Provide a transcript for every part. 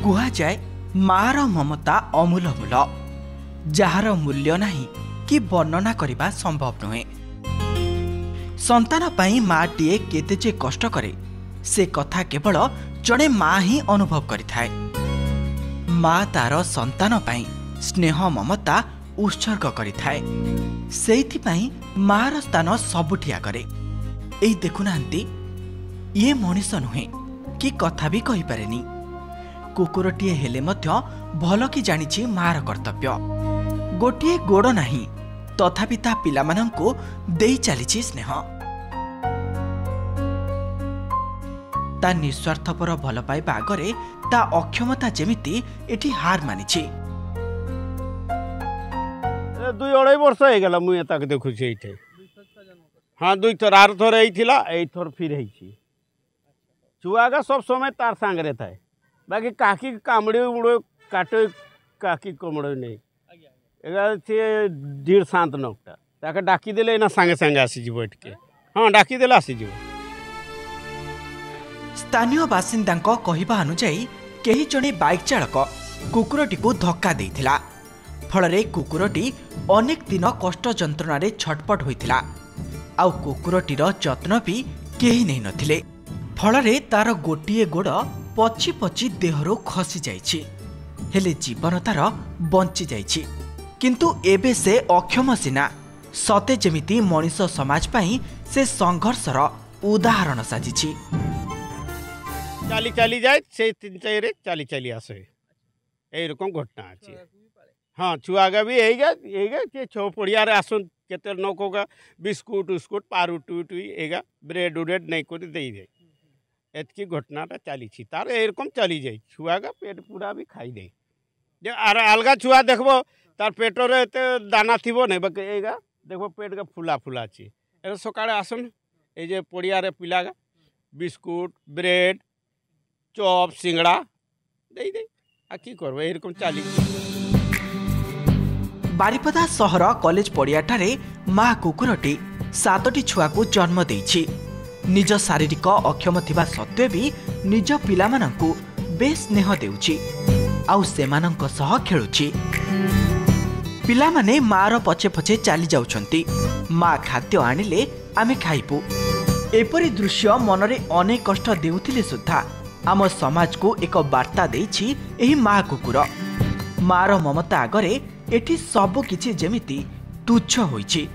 कुहाଯାए मार ममता अमूलमूल जार मूल्य नहीं कि वर्णना करने संभव नुहे। संतान पाई माटीए केते जे कष्ट करे से कथा केवल जड़े माँ ही अनुभव करिथाए। माँ तार संतान पाई स्नेह ममता उत्सर्ग करिथाए। सेइथिपाई मार स्थान सबुठिया करे। एई देखुनांती ये मनीष नुहे कि कथा भी कहि पारेनी। कुकुरटीए हेले मध्य भल कि जानिछि मार कर्तव्य। गोटिए गोड़ नाही तथापि ता पिलामानंकु देई चलीछि स्नेह। ता निस्वार्थपर भल पाइबा आगरे ता अक्षमता जेमिति एठी हार मानिछि। 2-2.5 वर्ष हो गला मुझे तक देखुछि एठे। हाँ 2 थर आर थर एइथिला एइ थर फिर हेछि। चुआगा सब समय तार सांगरे थाए बाकी काकी कामड़े उड़ो काटे काकी कमड़े नहीं एगा से 1.5 शांत नकटा ताके डाकी देले ना संगे संगे आसी जीव एटके। हाँ डाकी देले आसी जीव। स्थानीय बासिंदांको कहिबा अनुसायी केही जणे बाइक चालक कुकुरटी को धक्का देइथिला। फलरे कुकुरटी अनेक दिन कष्ट जंत्रणा छटपट होइथिला। आउ कुकुरटीर जत्न भी केही नै नथिले। फलरे तार गोटिए गोड़ पची पची देहरो खसी जाइछि हेले जीवन तार बंची जाइछि। किंतु एबे से अक्षम सिना सते जेमिति मनीष समाज पाई से संघर्षर उदाहरण साजिछि। चाली चाली जाए से 3-4 चाली चाली आसे एई रकम घटना अछि। हाँ छुआगा भी एइगा के छो पड़िया रे आसन केते नकोगा बिस्कुट उस्कुट पारू टुई एगा ब्रेड उरेड नहीं कर देई दे एतकी घटनाटा चली तार एरकम चली जाए। छुआगा पेट पूरा भी खाई दे जे आर अलगा छुआ देखबो तार पेटर एते दाना थिबो नै बाकी एगा देखबो पेट का फुला फुला अछि। ए सकाळे आसन ए जे पड़िया रे पिलागा बिस्कुट ब्रेड चॉप सिंगड़ा देई दे आ की करबो एरकम चली। बारिपदा सहर कॉलेज पड़ियाठारे माँ कुकुरटी 7टी छुआ को जन्म देइछि। निज शारीरिक अक्षम थिबा सत्वे भी निज पिलामानंकु बेस स्नेह देउछि आउ सेमानंक सह खेलुछि। पिलामाने मार पछे पछे चली जाउछंती। माँ खाद्य आनिले आमे खाइबु एपरी दृश्य मनरे अनेक कष्ट देउथिले सुद्धा आम समाज को एक वार्ता देइछि एही माँ कुकुर। मार ममता आगरे एठी सब किछि जेमिति तुच्छ होइछि।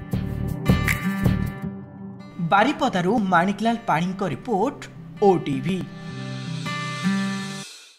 बारिपदारू माणिकलाल पाणीଙ୍କ रिपोर्ट ओटीवी।